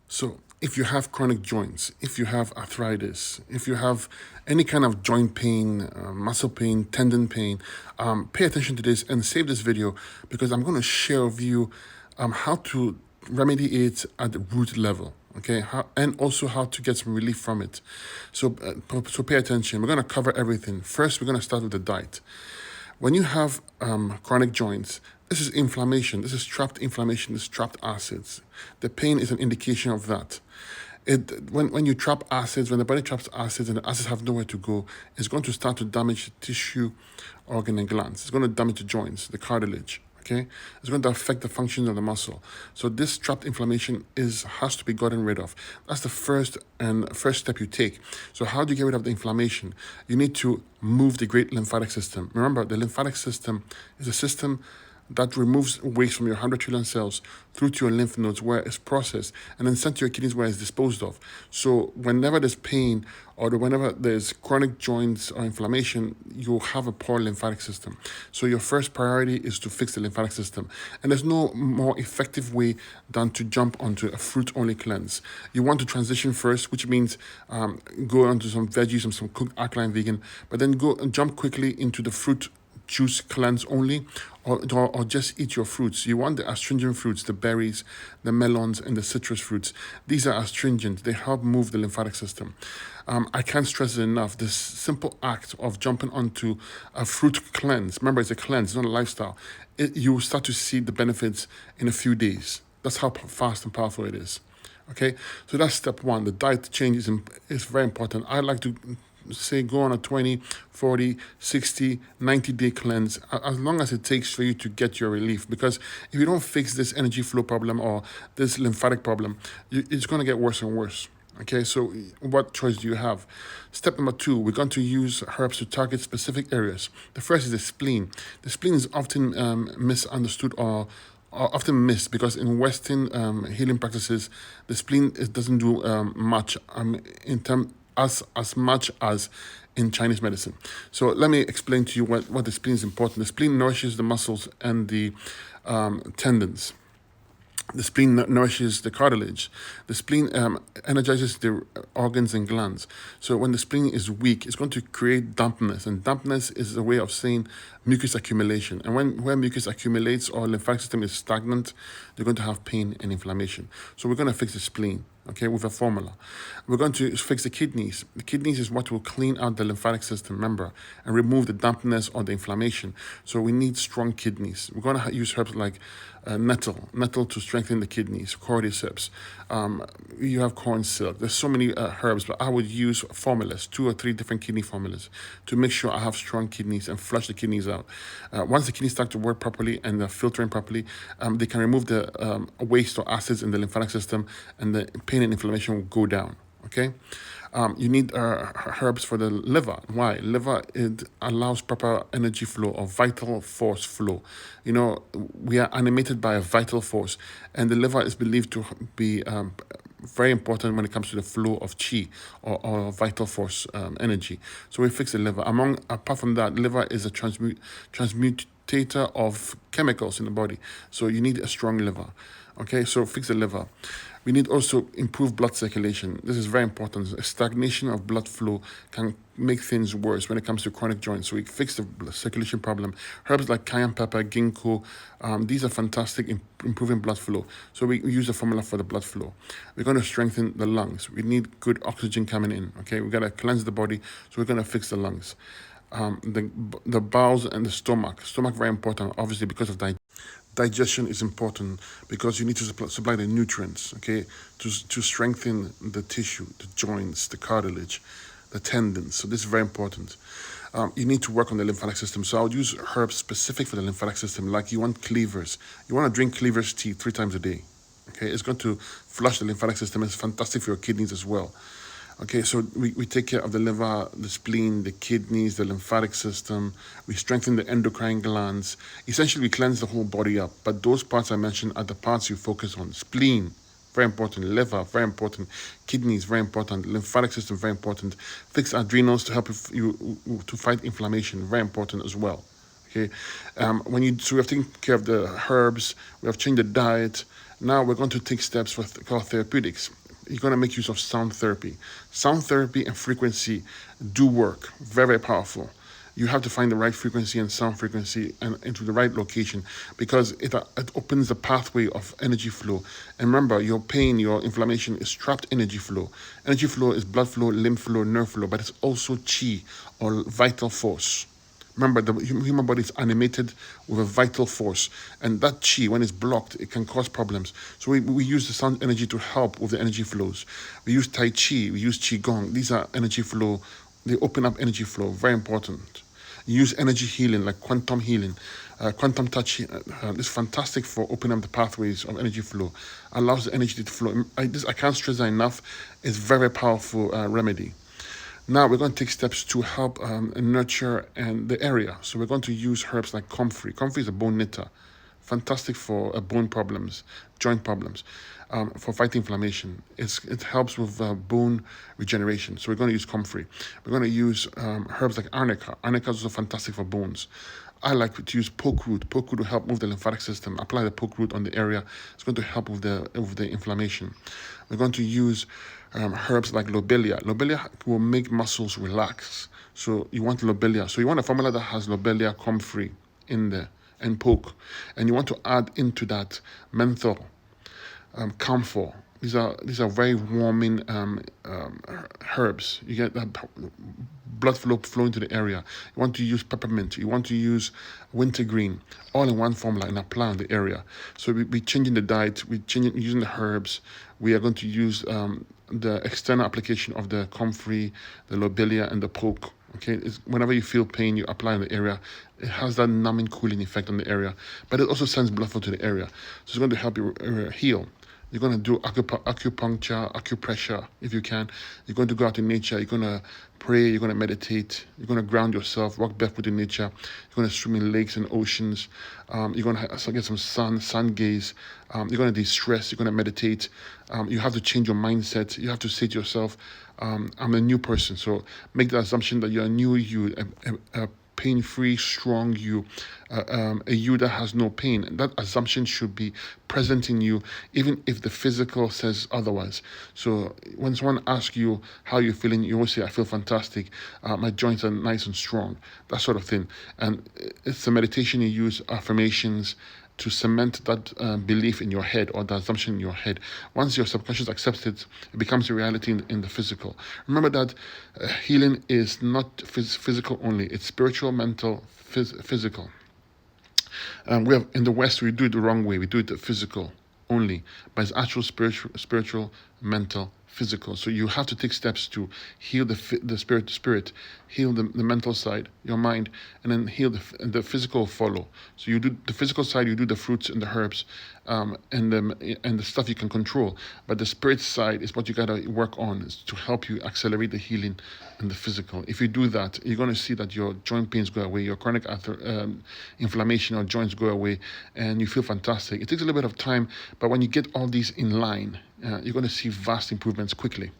So if you have chronic joints, if you have arthritis, if you have any kind of joint pain, muscle pain, tendon pain, pay attention to this and save this video because I'm going to share with you how to remedy it at the root level. Okay, and also how to get some relief from it. So pay attention. We're going to cover everything. First, we're going to start with the diet. When you have chronic joints, this is inflammation. This is trapped inflammation. This is trapped acids. The pain is an indication of that. When you trap acids, when the body traps acids and the acids have nowhere to go, it's going to start to damage the tissue, organ, and glands. It's going to damage the joints, the cartilage. Okay, it's going to affect the function of the muscle. So this trapped inflammation has to be gotten rid of. That's the first step you take. So how do you get rid of the inflammation? You need to move the great lymphatic system. Remember, the lymphatic system is a system that removes waste from your 100 trillion cells through to your lymph nodes where it's processed and then sent to your kidneys where it's disposed of. So whenever there's pain or whenever there's chronic joints or inflammation, you'll have a poor lymphatic system. So your first priority is to fix the lymphatic system. And there's no more effective way than to jump onto a fruit-only cleanse. You want to transition first, which means go onto some veggies, some cooked alkaline vegan, but then go and jump quickly into the fruit juice cleanse only, or just eat your fruits. You want the astringent fruits, the berries, the melons, and the citrus fruits. These are astringent. They help move the lymphatic system. I can't stress it enough. This simple act of jumping onto a fruit cleanse, remember it's a cleanse, it's not a lifestyle, you will start to see the benefits in a few days. That's how fast and powerful it is. Okay, so that's step one. The diet change is very important. I like to say go on a 20, 40, 60, 90-day cleanse, as long as it takes for you to get your relief. Because if you don't fix this energy flow problem or this lymphatic problem, it's going to get worse and worse. Okay, so what choice do you have? Step number two, we're going to use herbs to target specific areas. The first is the spleen. The spleen is often misunderstood or often missed because in Western healing practices, the spleen doesn't do much in terms as much as in Chinese medicine. So let me explain to you what the spleen is important. The spleen nourishes the muscles and the tendons. The spleen nourishes the cartilage. The spleen energizes the organs and glands. So when the spleen is weak, it's going to create dampness. And dampness is a way of saying mucus accumulation. And when mucus accumulates or lymphatic system is stagnant, you're going to have pain and inflammation. So we're going to fix the spleen, okay, with a formula. We're going to fix the kidneys. The kidneys is what will clean out the lymphatic system, remember, and remove the dampness or the inflammation. So we need strong kidneys. We're going to use herbs like nettle to strengthen the kidneys, cordyceps. You have corn silk. There's so many herbs, but I would use formulas, 2 or 3 different kidney formulas to make sure I have strong kidneys and flush the kidneys out. Once the kidneys start to work properly and they're filtering properly, they can remove the waste or acids in the lymphatic system and the pain and inflammation will go down. Okay, you need herbs for the liver. Why? Liver, it allows proper energy flow or vital force flow. You know, we are animated by a vital force, and the liver is believed to be very important when it comes to the flow of chi or vital force energy. So we fix the liver. Apart from that, liver is a transmutator of chemicals in the body. So you need a strong liver. Okay, so fix the liver. We need also improved blood circulation. This is very important. A stagnation of blood flow can make things worse when it comes to chronic joints. So we fix the circulation problem. Herbs like cayenne pepper, ginkgo, these are fantastic in improving blood flow. So we use the formula for the blood flow. We're going to strengthen the lungs. We need good oxygen coming in. Okay, we got to cleanse the body. So we're going to fix the lungs. The bowels and the stomach. Stomach very important, obviously, because of digestion is important because you need to supply the nutrients, okay, to strengthen the tissue, the joints, the cartilage, the tendons. So this is very important. You need to work on the lymphatic system. So I would use herbs specific for the lymphatic system, like you want cleavers. You want to drink cleavers tea 3 times a day. Okay, it's going to flush the lymphatic system. It's fantastic for your kidneys as well. Okay, so we take care of the liver, the spleen, the kidneys, the lymphatic system. We strengthen the endocrine glands. Essentially, we cleanse the whole body up. But those parts I mentioned are the parts you focus on. Spleen, very important. Liver, very important. Kidneys, very important. Lymphatic system, very important. Fix adrenals to help you to fight inflammation, very important as well. Okay, so we have taken care of the herbs. We have changed the diet. Now we're going to take steps for called therapeutics. You're going to make use of sound therapy. Sound therapy and frequency do work. Very, very powerful. You have to find the right frequency and sound frequency and into the right location, because it opens the pathway of energy flow. And remember, your pain, your inflammation is trapped energy flow. Energy flow is blood flow, lymph flow, nerve flow, but it's also chi, or vital force. Remember, the human body is animated with a vital force, and that chi, when it's blocked, it can cause problems. So we use the sound energy to help with the energy flows. We use Tai Chi, we use Qigong. These are energy flow. They open up energy flow. Very important. Use energy healing like quantum healing. Quantum touch is fantastic for opening up the pathways of energy flow. Allows the energy to flow. I can't stress that enough. It's very powerful remedy. Now we're going to take steps to help nurture and the area. So we're going to use herbs like comfrey. Comfrey is a bone knitter, fantastic for bone problems, joint problems, for fighting inflammation. It helps with bone regeneration. So we're going to use comfrey. We're going to use herbs like arnica. Arnica is also fantastic for bones. I like to use poke root. Poke root will help move the lymphatic system. Apply the poke root on the area. It's going to help with the inflammation. We're going to use herbs like lobelia. Lobelia will make muscles relax. So you want lobelia. So you want a formula that has lobelia, comfrey in there, and poke. And you want to add into that menthol, camphor. These are very warming herbs. You get that blood flow flowing to the area. You want to use peppermint. You want to use wintergreen, all in one formula, and apply on the area. So we're changing the diet. We're using the herbs. We are going to use the external application of the comfrey, the lobelia, and the poke. Okay, whenever you feel pain, you apply in the area. It has that numbing, cooling effect on the area, but it also sends blood flow to the area. So it's going to help you heal. You're going to do acupuncture, acupressure if you can. You're going to go out in nature. You're going to pray. You're going to meditate. You're going to ground yourself, walk barefoot in nature. You're going to swim in lakes and oceans. You're going to get some sun gaze. You're going to de-stress. You're going to meditate. You have to change your mindset. You have to say to yourself, I'm a new person. So make the assumption that you're a new you, a pain-free, strong you, a you that has no pain. And that assumption should be present in you, even if the physical says otherwise. So when someone asks you how you're feeling, you always say, I feel fantastic. My joints are nice and strong, that sort of thing. And it's a meditation you use, affirmations, to cement that belief in your head, or the assumption in your head. Once your subconscious accepts it, it becomes a reality in the physical. Remember that healing is not physical only, it's spiritual, mental, physical. We have, in the West, we do it the wrong way. We do it the physical only, but it's actual spiritual, mental, physical. So you have to take steps to heal the spirit, heal the mental side, your mind, and then heal the physical follow. So you do the physical side, you do the fruits and the herbs, and the stuff you can control. But the spirit side is what you gotta work on, is to help you accelerate the healing in the physical. If you do that, you're going to see that your joint pains go away, your chronic inflammation or joints go away, and you feel fantastic. It takes a little bit of time, but when you get all these in line, you're going to see vast improvements quickly.